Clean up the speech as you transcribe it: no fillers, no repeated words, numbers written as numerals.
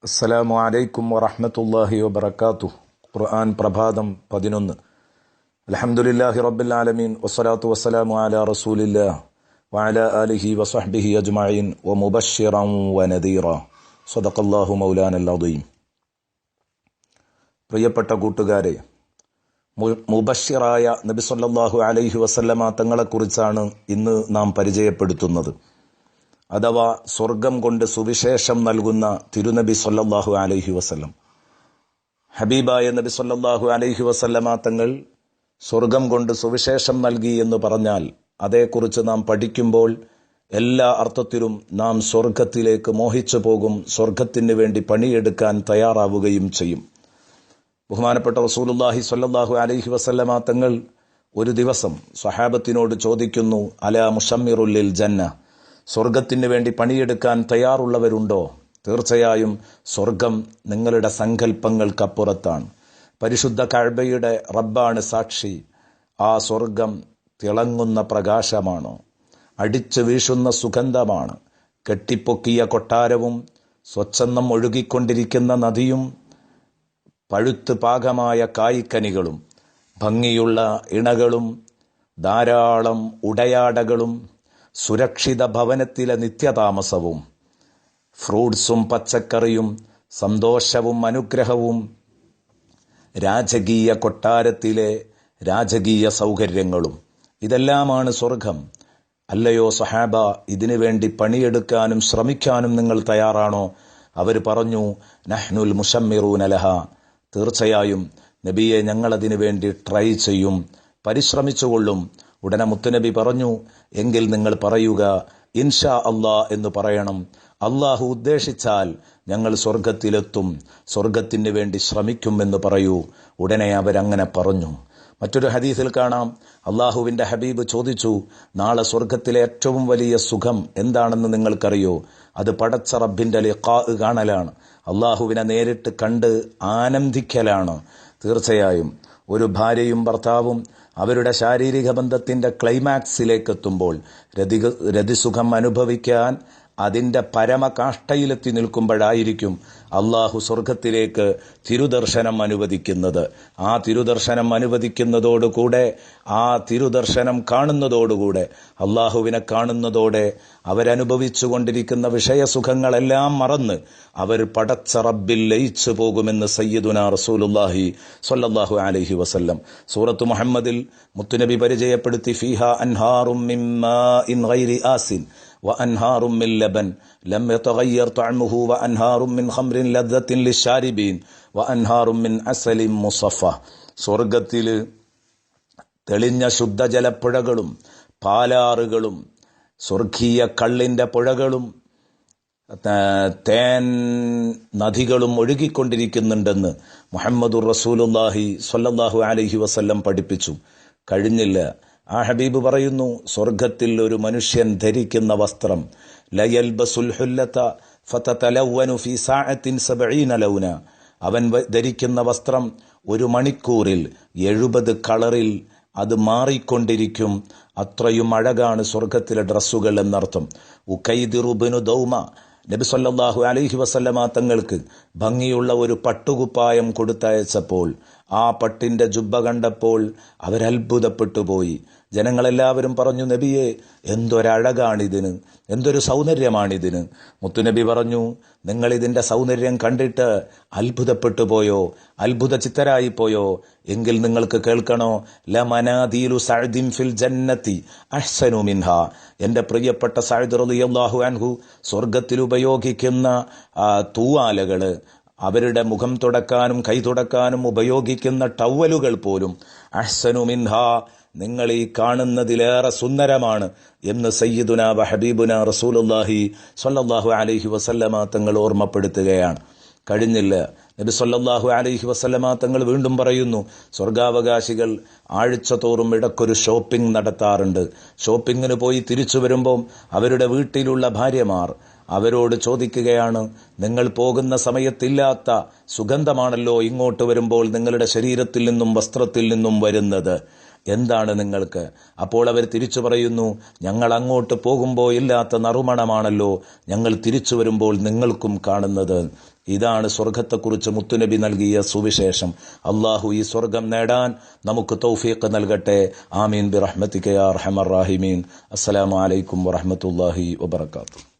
അസ്സലാമു അലൈക്കും വറഹ്മത്തുള്ളാഹി വബറകാതുഹു. ഖുർആൻ പ്രഭാതം 11. അൽഹംദുലില്ലാഹി റബ്ബിൽ ആലമീൻ വസ്സലാത്തു വസ്സലാമു അലാ റസൂലില്ലാഹ് വഅലാ ആലിഹി വസഹ്ബിഹി അജ്മഈൻ വമുബശ്ശിറൻ വനദീറ. സദഖല്ലാഹു മൗലാനൽ അദീം. പ്രിയപ്പെട്ട കൂട്ടുകാരെ, മുബശ്ശിറായ നബി സല്ലല്ലാഹു അലൈഹി വസല്ലമ തങ്ങളെക്കുറിച്ചാണ് ഇന്ന് നാം പരിചയപ്പെടുത്തുന്നത്. അഥവാ സ്വർഗം കൊണ്ട് സുവിശേഷം നൽകുന്ന തിരുനബി സല്ലല്ലാഹു അലൈഹി വസല്ലം. ഹബീബായ നബി സല്ലല്ലാഹു അലൈഹി വസല്ലമ തങ്ങൾ സ്വർഗം കൊണ്ട് സുവിശേഷം നൽകി എന്ന് പറഞ്ഞാൽ അതേക്കുറിച്ച് നാം പഠിക്കുമ്പോൾ എല്ലാ അർത്ഥത്തിലും നാം സ്വർഗത്തിലേക്ക് മോഹിച്ചു പോകും, സ്വർഗത്തിന് വേണ്ടി പണിയെടുക്കാൻ തയ്യാറാവുകയും ചെയ്യും. ബഹുമാനപ്പെട്ട റസൂലുള്ളാഹി സ്വല്ലല്ലാഹു അലൈഹി വസല്ലമ തങ്ങൾ ഒരു ദിവസം സ്വഹാബത്തിനോട് ചോദിക്കുന്നു, അലാ മുശമ്മിറുൽ ലിൽ ജന്ന, സ്വർഗത്തിന് വേണ്ടി പണിയെടുക്കാൻ തയ്യാറുള്ളവരുണ്ടോ? തീർച്ചയായും സ്വർഗം നിങ്ങളുടെ സങ്കല്പങ്ങൾക്കപ്പുറത്താണ്. പരിശുദ്ധ കഅബയുടെ റബ്ബാണ് സാക്ഷി. ആ സ്വർഗം തിളങ്ങുന്ന പ്രകാശമാണ്, അടിച്ചു വീശുന്ന സുഗന്ധമാണ്. കെട്ടിപ്പൊക്കിയ കൊട്ടാരവും സ്വച്ഛന്ദം ഒഴുകിക്കൊണ്ടിരിക്കുന്ന നദിയും പഴുത്ത് പാകമായ കായ്ക്കനികളും ഭംഗിയുള്ള ഇണകളും ധാരാളം ഉടയാടകളും സുരക്ഷിത ഭവനത്തിലെ നിത്യതാമസവും ഫ്രൂട്ട്സും പച്ചക്കറിയും സന്തോഷവും അനുഗ്രഹവും രാജകീയ കൊട്ടാരത്തിലെ രാജകീയ സൗകര്യങ്ങളും ഇതെല്ലാമാണ് സ്വർഗം. അല്ലയോ സഹാബ, ഇതിനു വേണ്ടി പണിയെടുക്കാനും ശ്രമിക്കാനും നിങ്ങൾ തയ്യാറാണോ? അവർ പറഞ്ഞു, നഹ്നുൽ മുശമ്മിറൂന ലഹ, തീർച്ചയായും നബിയെ, ഞങ്ങളതിനു വേണ്ടി ട്രൈ ചെയ്യും, പരിശ്രമിച്ചുകൊള്ളും. ഉടനെ മുത്തുനബി പറഞ്ഞു, എങ്കിൽ നിങ്ങൾ പറയുക ഇൻഷാ അല്ലാ എന്ന് പറയണം. അള്ളാഹു ഉദ്ദേശിച്ചാൽ ഞങ്ങൾ സ്വർഗത്തിലെത്തും, സ്വർഗത്തിന് വേണ്ടി ശ്രമിക്കും എന്ന് പറയൂ. ഉടനെ അവരങ്ങനെ പറഞ്ഞു. മറ്റൊരു ഹദീസിൽ കാണാം, അള്ളാഹുവിന്റെ ഹബീബ് ചോദിച്ചു, നാളെ സ്വർഗത്തിലെ ഏറ്റവും വലിയ സുഖം എന്താണെന്ന് നിങ്ങൾക്കറിയോ? അത് പടച്ച റബ്ബിന്റെ ലിഖാ കാണലാണ്, അള്ളാഹുവിനെ നേരിട്ട് കണ്ട് ആനന്ദിക്കലാണ്. തീർച്ചയായും ഒരു ഭാര്യയും ഭർത്താവും അവരുടെ ശാരീരിക ബന്ധത്തിന്റെ ക്ലൈമാക്സിലേക്ക് എത്തുമ്പോൾ രതിസുഖം അനുഭവിക്കാൻ അതിന്റെ പരമകാഷ്ഠയിലെത്തി നിൽക്കുമ്പോഴായിരിക്കും അള്ളാഹു സ്വർഗത്തിലേക്ക് തിരുദർശനം അനുവദിക്കുന്നത്. ആ തിരുദർശനം അനുവദിക്കുന്നതോടുകൂടെ, ആ തിരുദർശനം കാണുന്നതോടുകൂടെ, അള്ളാഹുവിനെ കാണുന്നതോടെ അവരനുഭവിച്ചു കൊണ്ടിരിക്കുന്ന വിഷയസുഖങ്ങളെല്ലാം മറന്ന് അവർ പടച്ച റബ്ബിൽ ലയിച്ചു പോകുമെന്ന് സയ്യിദുനാ റസൂലുള്ളാഹി സ്വല്ലല്ലാഹു അലൈഹി വസല്ലം സൂറത്ത് മുഹമ്മദിൽ മുത്തുനബി പരിചയപ്പെടുത്തി, ഫീഹാ അൻഹാറും മിൻ മാഇൻ ഗൈരി ആസിൻ وأنهار من لبن لم يتغير طعمه وأنهار من خمر لذة للشاربين وأنهار من عسل مصفى. സ്വർഗത്തിൽ തെളിഞ്ഞ ശുദ്ധജലപ്പുഴകളും പാലാറുകളും സ്വർഗീയ കള്ളിന്റെ പുഴകളും തേൻ നദികളും ഒഴുകിക്കൊണ്ടിരിക്കുന്നുണ്ടെന്ന് മുഹമ്മദുർ റസൂലുള്ളാഹി സ്വല്ലല്ലാഹു അലൈഹി വസല്ലം പഠിപ്പിച്ചു. കഴിഞ്ഞില്ല, ആ ഹബീബ് പറയുന്നു, സ്വർഗത്തിൽ ഒരു മനുഷ്യൻ ധരിക്കുന്ന വസ്ത്രം, ലയൽബസുൽ ഹുല്ലത ഫതതലവനു ഫീ സഅത്തിൻ 70 ലൗന, അവൻ ധരിക്കുന്ന വസ്ത്രം ഒരു മണിക്കൂറിൽ 70 കളറിൽ അത് മാറിക്കൊണ്ടിരിക്കും. അത്രയും അഴകാണ് സ്വർഗത്തിലെ ഡ്രസ്സുകൾ എന്നർത്ഥം. ഉഖൈദിറു ഇബ്നു ദൗമ നബി സല്ലല്ലാഹു അലൈഹി വസല്ലമ തങ്ങൾക്ക് ഭംഗിയുള്ള ഒരു പട്ടുകുപ്പായം കൊടുത്തയച്ചപ്പോൾ ആ പട്ടിന്റെ ജുബ്ബ കണ്ടപ്പോൾ അവരത്ഭുതപ്പെട്ടു പോയി. ജനങ്ങളെല്ലാവരും പറഞ്ഞു, നബിയെ, എന്തൊരഴകാണിതിന്, എന്തൊരു സൗന്ദര്യമാണിതിന്. മുത്തുനബി പറഞ്ഞു, നിങ്ങൾ ഇതിന്റെ സൗന്ദര്യം കണ്ടിട്ട് അത്ഭുതപ്പെട്ടു പോയോ, അത്ഭുത ചിത്തരായിപ്പോയോ? എങ്കിൽ നിങ്ങൾക്ക് കേൾക്കണോ, ലമനാദീലു സഅദിൻ ഫിൽ ജന്നതി അഹ്സനു മിൻഹാ, എന്റെ പ്രിയപ്പെട്ട സഅദ് റളിയല്ലാഹു അൻഹു സ്വർഗത്തിൽ ഉപയോഗിക്കുന്ന തൂവാലകള്, അവരുടെ മുഖം തുടക്കാനും കൈ തുടക്കാനും ഉപയോഗിക്കുന്ന ടവലുകൾ പോലും അഹ്സനു മിൻഹാ, നിങ്ങൾ ഈ കാണുന്നതിലേറെ സുന്ദരമാണ് എന്ന് സയ്യിദുനാ വഹബീബുനാ റസൂലുള്ളാഹി സ്വല്ലല്ലാഹു അലൈഹി വസല്ലമ തങ്ങൾ ഓർമ്മപ്പെടുത്തുകയാണ്. കഴിഞ്ഞില്ല, നബി സല്ലല്ലാഹു അലൈഹി വസല്ലമ തങ്ങൾ വീണ്ടും പറയുന്നു, സ്വർഗാവകാശികൾ ആഴ്ച തോറും ഇടക്കൊരു ഷോപ്പിംഗ് നടത്താറുണ്ട്. ഷോപ്പിങ്ങിന് പോയി തിരിച്ചു വരുമ്പോൾ അവരുടെ വീട്ടിലുള്ള ഭാര്യമാർ അവരോട് ചോദിക്കുകയാണ്, നിങ്ങൾ പോകുന്ന സമയത്തില്ലാത്ത സുഗന്ധമാണല്ലോ ഇങ്ങോട്ട് വരുമ്പോൾ നിങ്ങളുടെ ശരീരത്തിൽ നിന്നും വസ്ത്രത്തിൽ നിന്നും വരുന്നത്. എന്താണ് നിങ്ങൾക്ക്? അപ്പോൾ അവർ തിരിച്ചു പറയുന്നു, ഞങ്ങൾ അങ്ങോട്ട് പോകുമ്പോൾ ഇല്ലാത്ത നറുമണമാണല്ലോ ഞങ്ങൾ തിരിച്ചു വരുമ്പോൾ നിങ്ങൾക്കും കാണുന്നത്. ഇതാണ് സ്വർഗത്തെക്കുറിച്ച് മുത്തുനബി നൽകിയ സുവിശേഷം. അള്ളാഹു ഈ സ്വർഗം നേടാൻ നമുക്ക് തൗഫീഖ് നൽകട്ടെ. ആമീൻ ബിറഹ്മതിക യാ അർഹമർ റാഹിമീൻ. അസ്സലാമു അലൈക്കും വറഹ്മത്തുള്ളാഹി വബറകാതുഹു.